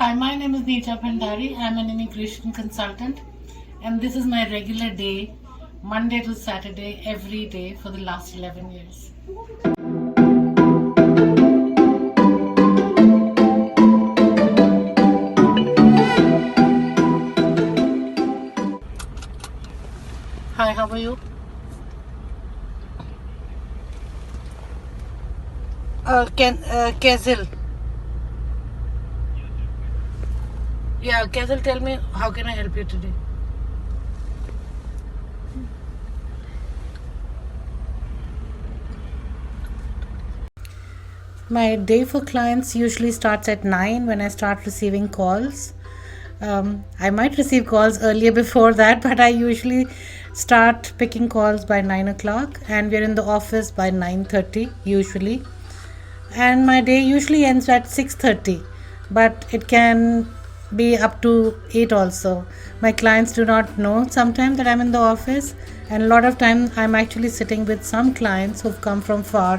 Hi, my name is Neecha Bhandari. I'm an immigration consultant, and this is my regular day, Monday to Saturday, every day for the last 11 years. Hi, how are you? Kazil. Yeah, Kazil, tell me, how can I help you today? My day for clients usually starts at 9 when I start receiving calls. I might receive calls earlier before that, but I usually start picking calls by 9 o'clock, and we're in the office by 9:30 usually. And my day usually ends at 6:30, but it can be up to 8 also. My clients do not know sometimes that I'm in the office, and a lot of time I'm actually sitting with some clients who've come from far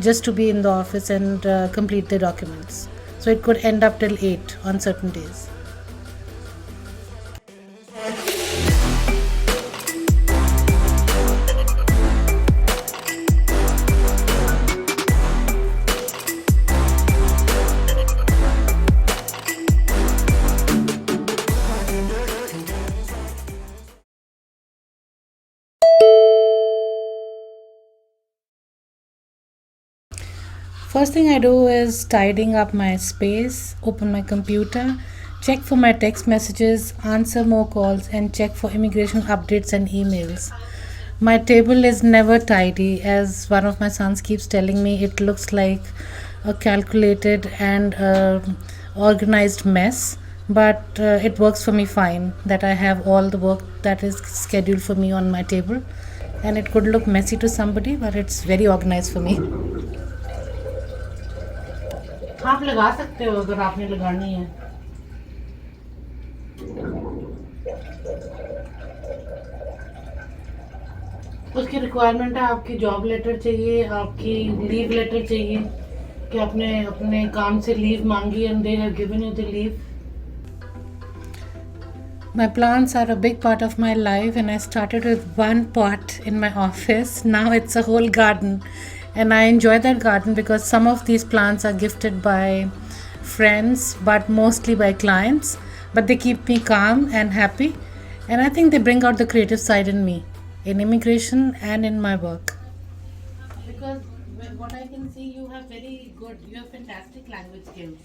just to be in the office and complete their documents. So it could end up till 8 on certain days. First thing I do is tidying up my space, open my computer, check for my text messages, answer more calls, and check for immigration updates and emails. My table is never tidy, as one of my sons keeps telling me. It looks like a calculated and organized mess, but it works for me fine that I have all the work that is scheduled for me on my table. And it could look messy to somebody, but it's very organized for me. आप लगा सकते हो अगर आपने लगानी है. उसकी requirement है, आपकी जॉब लेटर चाहिए, आपकी लीव लेटर चाहिए कि आपने अपने काम से लीव मांगी and they have given you the leave. My plants are a big part of my life, and I started with one pot in my office. Now it's a whole garden, and I enjoy that garden because some of these plants are gifted by friends, but mostly by clients. But they keep me calm and happy, and I think they bring out the creative side in me, in immigration and in my work. Because what I can see, you have fantastic language skills.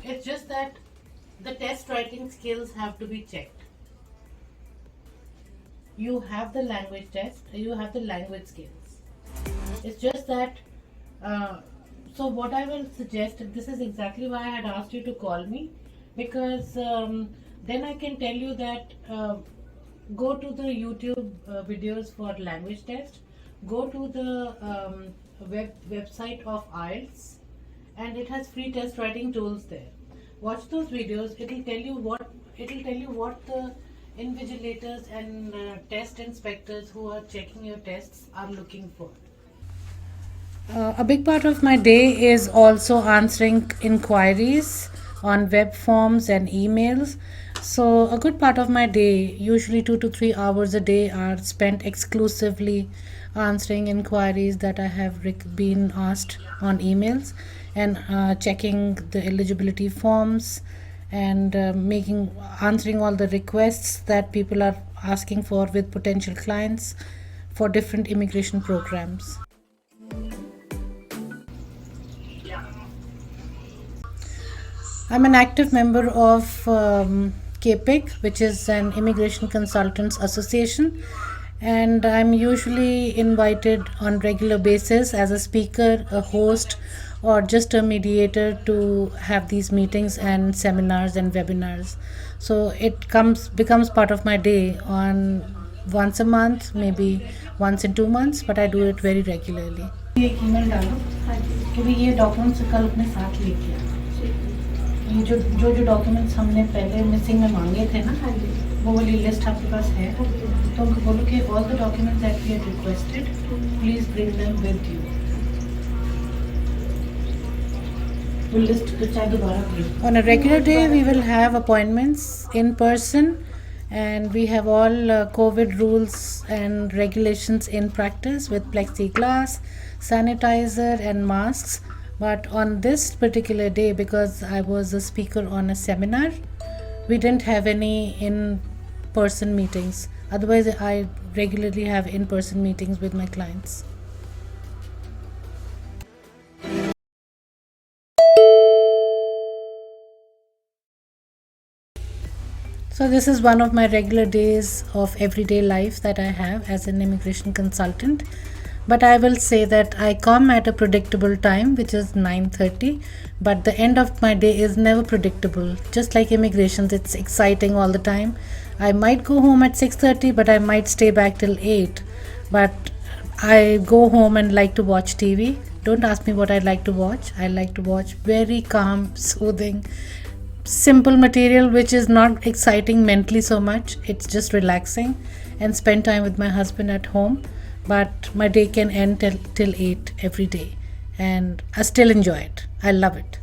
It's just that the test writing skills have to be checked. You have the language test, you have the language skills. It's just that, so what I will suggest, this is exactly why I had asked you to call me, because then I can tell you that go to the YouTube videos for language test, go to the website of IELTS, and it has free test writing tools there. Watch those videos. It'll tell you what the invigilators and test inspectors who are checking your tests are looking for. A big part of my day is also answering inquiries on web forms and emails. So, a good part of my day, usually 2 to 3 hours a day, are spent exclusively answering inquiries that I have been asked on emails, and checking the eligibility forms, and answering all the requests that people are asking for with potential clients for different immigration programs. I'm an active member of KPIC, which is an Immigration Consultants Association, and I'm usually invited on regular basis as a speaker, a host, or just a mediator to have these meetings and seminars and webinars. So it becomes part of my day on once a month, maybe once in 2 months, but I do it very regularly. एक email डालो कि भी ये documents कल अपने साथ लेके आओ. ये जो डॉक्यूमेंट्स हमने पहले मिसिंग में मांगे थे ना, वो वाली लिस्ट आपके पास है, तो उनको बोलो कि all the documents that we have requested, please bring them with you. वो लिस्ट तो चाहे दोबारा print On a regular day, we will have appointments in person, and we have all COVID rules and regulations in practice with plexiglass, sanitizer, and masks. But on this particular day, because I was a speaker on a seminar, we didn't have any in person meetings. Otherwise, I regularly have in person meetings with my clients. So, this is one of my regular days of everyday life that I have as an immigration consultant. But I will say that I come at a predictable time, which is 9:30. But the end of my day is never predictable. Just like immigrations, it's exciting all the time. I might go home at 6:30, but I might stay back till 8. But I go home and like to watch TV. Don't ask me what I like to watch. I like to watch very calm, soothing, simple material which is not exciting mentally so much. It's just relaxing, and spend time with my husband at home. But my day can end till 8 every day, and I still enjoy it. I love it.